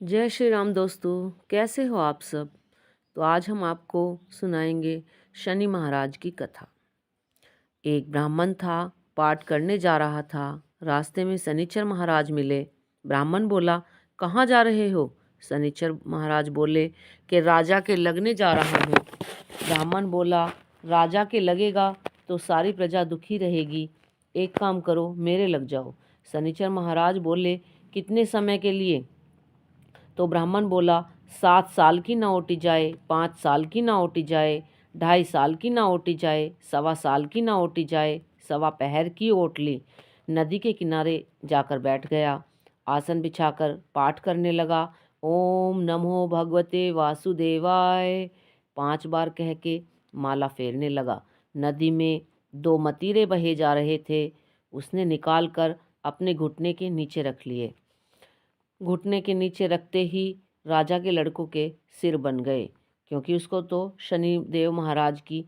जय श्री राम दोस्तों, कैसे हो आप सब। तो आज हम आपको सुनाएंगे शनि महाराज की कथा। एक ब्राह्मण था, पाठ करने जा रहा था। रास्ते में शनिचर महाराज मिले। ब्राह्मण बोला, कहाँ जा रहे हो। शनिचर महाराज बोले कि राजा के लगने जा रहा हूँ। ब्राह्मण बोला, राजा के लगेगा तो सारी प्रजा दुखी रहेगी। एक काम करो, मेरे लग जाओ। शनिचर महाराज बोले, कितने समय के लिए। तो ब्राह्मण बोला, 7 साल की ना ओटी जाए, 5 साल की ना ओटी जाए, 2.5 साल की ना ओटी जाए, 1.25 साल की ना ओटी जाए। 1.25 पहर की ओट ली। नदी के किनारे जाकर बैठ गया। आसन बिछाकर पाठ करने लगा। ओम नमो भगवते वासुदेवाय 5 बार कह के माला फेरने लगा। नदी में 2 मतीरे बहे जा रहे थे। उसने निकाल कर अपने घुटने के नीचे रख लिए। घुटने के नीचे रखते ही राजा के लड़कों के सिर बन गए, क्योंकि उसको तो शनि देव महाराज की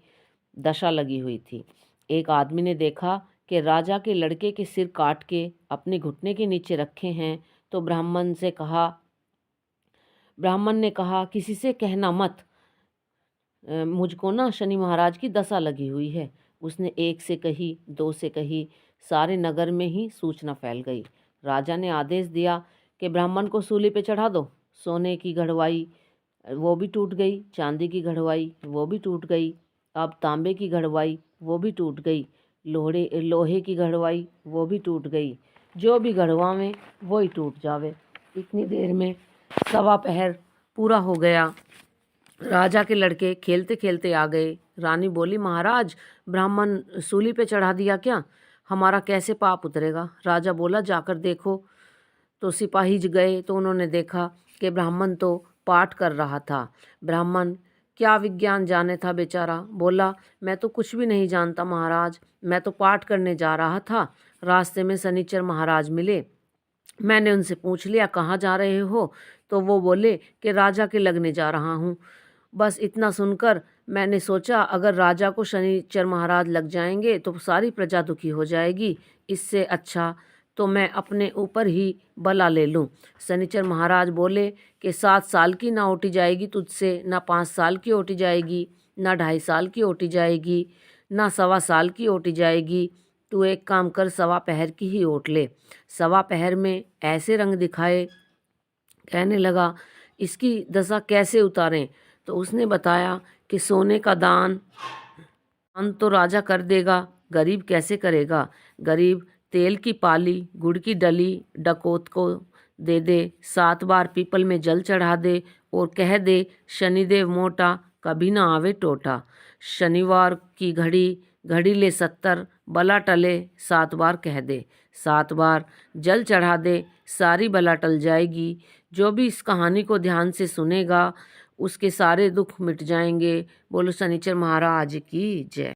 दशा लगी हुई थी। एक आदमी ने देखा कि राजा के लड़के के सिर काट के अपने घुटने के नीचे रखे हैं, तो ब्राह्मण ने कहा, किसी से कहना मत, मुझको ना शनि महाराज की दशा लगी हुई है। उसने एक से कही, दो से कही, सारे नगर में ही सूचना फैल गई। राजा ने आदेश दिया कि ब्राह्मण को सूली पे चढ़ा दो। सोने की घड़वाई वो भी टूट गई, चांदी की घड़वाई वो भी टूट गई, अब तांबे की घड़वाई वो भी टूट गई, लोहे की घड़वाई वो भी टूट गई। जो भी घड़वावे वो ही टूट जावे। इतनी देर में 1.25 पहर पूरा हो गया। राजा के लड़के खेलते खेलते आ गए। रानी बोली, महाराज, ब्राह्मण सूली पे चढ़ा दिया क्या, हमारा कैसे पाप उतरेगा। राजा बोला, जाकर देखो। तो सिपाही गए तो उन्होंने देखा कि ब्राह्मण तो पाठ कर रहा था। ब्राह्मण क्या विज्ञान जाने था बेचारा। बोला, मैं तो कुछ भी नहीं जानता महाराज, मैं तो पाठ करने जा रहा था। रास्ते में शनिचर महाराज मिले। मैंने उनसे पूछ लिया, कहाँ जा रहे हो। तो वो बोले कि राजा के लगने जा रहा हूँ। बस इतना सुनकर मैंने सोचा, अगर राजा को शनिचर महाराज लग जाएंगे तो सारी प्रजा दुखी हो जाएगी। इससे अच्छा तो मैं अपने ऊपर ही बला ले लूं। शनिचर महाराज बोले कि 7 साल की ना ओटी जाएगी तुझसे, ना 5 साल की ओटी जाएगी, ना 2.5 साल की ओटी जाएगी, ना 1.25 साल की ओटी जाएगी। तू एक काम कर, 1.25 पहर की ही ओट ले। 1.25 पहर में ऐसे रंग दिखाए। कहने लगा, इसकी दशा कैसे उतारें। तो उसने बताया कि सोने का दान तो राजा कर देगा, गरीब कैसे करेगा। गरीब तेल की पाली, गुड़ की डली डकोत को दे दे, 7 बार पीपल में जल चढ़ा दे और कह दे, शनिदेव मोटा कभी ना आवे टोटा। शनिवार की घड़ी घड़ी ले 70, बला टले 7 बार कह दे। 7 बार जल चढ़ा दे, सारी बला टल जाएगी। जो भी इस कहानी को ध्यान से सुनेगा उसके सारे दुख मिट जाएंगे। बोलो शनिचर महाराज की जय।